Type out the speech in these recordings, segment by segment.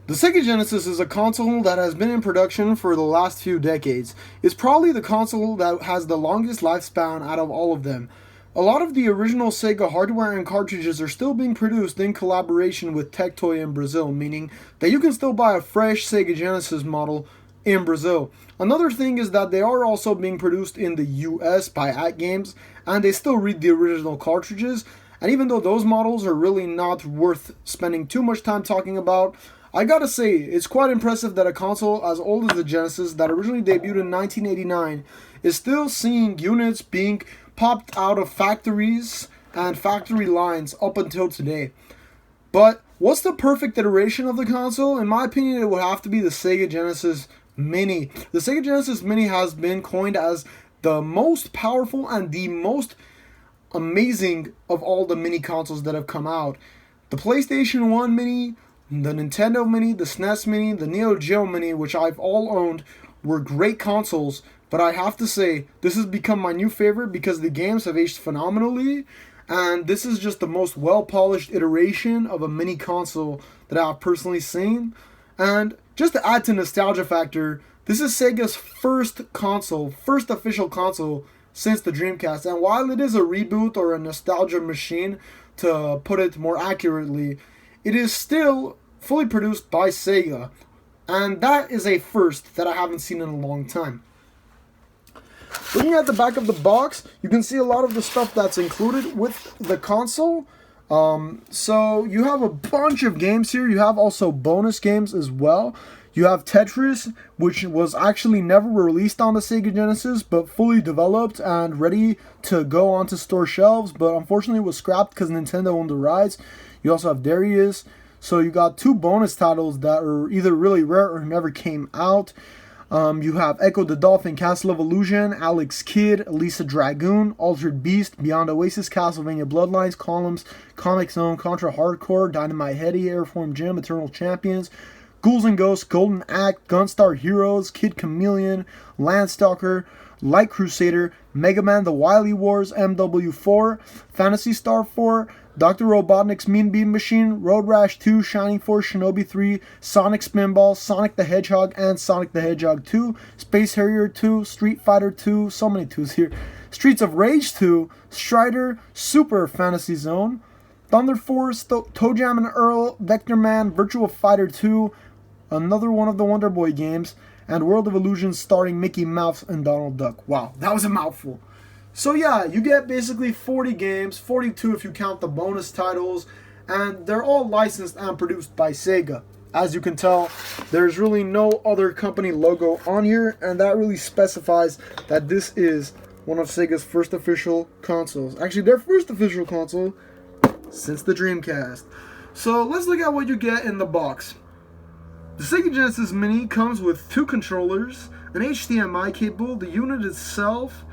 The Sega Genesis is a console that has been in production for the last few decades. It's probably the console that has the longest lifespan out of all of them. A lot of the original Sega hardware and cartridges are still being produced in collaboration with Tectoy in Brazil, meaning that you can still buy a fresh Sega Genesis model in Brazil. Another thing is that they are also being produced in the US by AtGames, and they still read the original cartridges. And even though those models are really not worth spending too much time talking about, I gotta say, it's quite impressive that a console as old as the Genesis, that originally debuted in 1989, is still seeing units being popped out of factories and factory lines up until today. But what's the perfect iteration of the console? In my opinion, it would have to be the Sega Genesis Mini. The Sega Genesis Mini has been coined as the most powerful and the most amazing of all the mini consoles that have come out. The PlayStation 1 Mini, the Nintendo Mini, the SNES Mini, the Neo Geo Mini, which I've all owned, were great consoles, but I have to say, this has become my new favorite because the games have aged phenomenally, and this is just the most well-polished iteration of a mini console that I've personally seen. And just to add to nostalgia factor, this is Sega's first official console since the Dreamcast, and while it is a reboot or a nostalgia machine, to put it more accurately, it is still fully produced by Sega, and that is a first that I haven't seen in a long time. Looking at the back of the box, you can see a lot of the stuff that's included with the console. So you have a bunch of games here. You have also bonus games as well. You have Tetris, which was actually never released on the Sega Genesis, but fully developed and ready to go onto store shelves, but unfortunately was scrapped because Nintendo owned the rights. You also have Darius. So you got two bonus titles that are either really rare or never came out. You have Echo the Dolphin, Castle of Illusion, Alex Kidd, Elisa Dragoon, Altered Beast, Beyond Oasis, Castlevania Bloodlines, Columns, Comic Zone, Contra Hardcore, Dynamite Heady, Airform Gym, Eternal Champions, Ghouls and Ghosts, Golden Axe, Gunstar Heroes, Kid Chameleon, Landstalker, Light Crusader, Mega Man The Wily Wars, MW4, Phantasy Star 4, Dr. Robotnik's Mean Bean Machine, Road Rash 2, Shining Force, Shinobi 3, Sonic Spinball, Sonic the Hedgehog, and Sonic the Hedgehog 2, Space Harrier 2, Street Fighter 2, so many 2s here, Streets of Rage 2, Strider, Super Fantasy Zone, Thunder Force, Toe Jam and Earl, Vector Man, Virtua Fighter 2, another one of the Wonder Boy games, and World of Illusion starring Mickey Mouse and Donald Duck. Wow, that was a mouthful. So yeah, you get basically 40 games, 42 if you count the bonus titles, and they're all licensed and produced by Sega. As you can tell, there's really no other company logo on here, and that really specifies that this is one of Sega's first official consoles. Actually, their first official console since the Dreamcast. So let's look at what you get in the box. The Sega Genesis Mini comes with two controllers, an HDMI cable, the unit itself,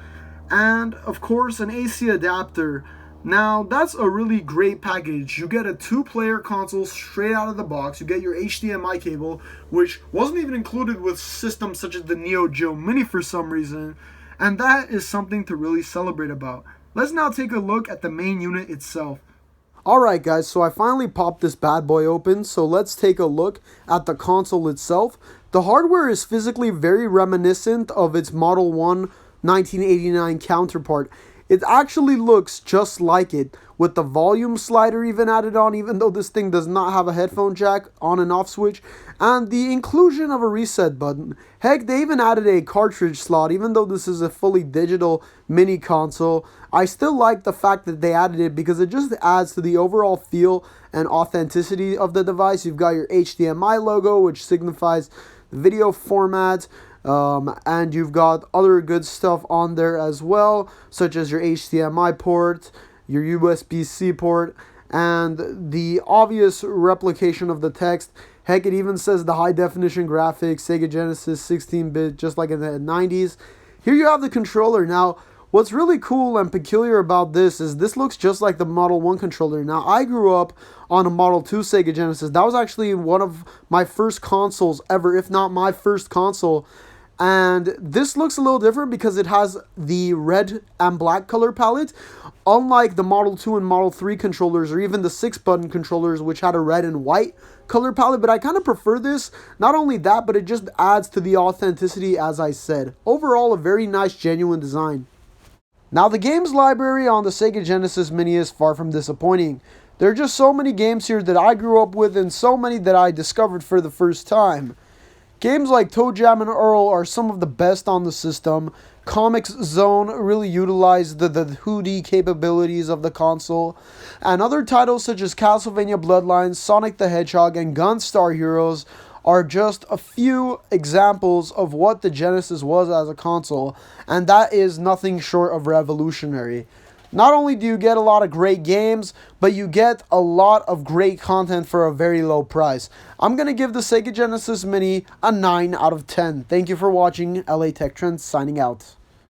and of course an AC adapter. Now that's a really great package. You get a two-player console straight out of the box. You get your HDMI cable, which wasn't even included with systems such as the Neo Geo Mini for some reason, and that is something to really celebrate about. Let's now take a look at the main unit itself. Alright guys, so I finally popped this bad boy open, so let's take a look at the console itself. The hardware is physically very reminiscent of its Model 1 1989 counterpart. It actually looks just like it, with the volume slider even added on, even though this thing does not have a headphone jack on and off switch, and the inclusion of a reset button. Heck, they even added a cartridge slot. Even though this is a fully digital mini console, I still like the fact that they added it because it just adds to the overall feel and authenticity of the device. You've got your HDMI logo, which signifies the video format. And you've got other good stuff on there as well, such as your HDMI port, your USB-C port, and the obvious replication of the text. Heck, it even says the high-definition graphics, Sega Genesis 16-bit, just like in the 90s. Here you have the controller. Now, what's really cool and peculiar about this is this looks just like the Model 1 controller. Now, I grew up on a Model 2 Sega Genesis. That was actually one of my first consoles ever, if not my first console. And this looks a little different because it has the red and black color palette, unlike the Model 2 and Model 3 controllers, or even the 6-button controllers, which had a red and white color palette, but I kind of prefer this. Not only that, but it just adds to the authenticity, as I said. Overall, a very nice, genuine design. Now, the games library on the Sega Genesis Mini is far from disappointing. There are just so many games here that I grew up with and so many that I discovered for the first time. Games like Toe Jam and Earl are some of the best on the system. Comics Zone really utilized the 2D capabilities of the console. And other titles such as Castlevania Bloodlines, Sonic the Hedgehog, and Gunstar Heroes are just a few examples of what the Genesis was as a console, and that is nothing short of revolutionary. Not only do you get a lot of great games, but you get a lot of great content for a very low price. I'm going to give the Sega Genesis Mini a 9 out of 10. Thank you for watching. LA Tech Trends signing out.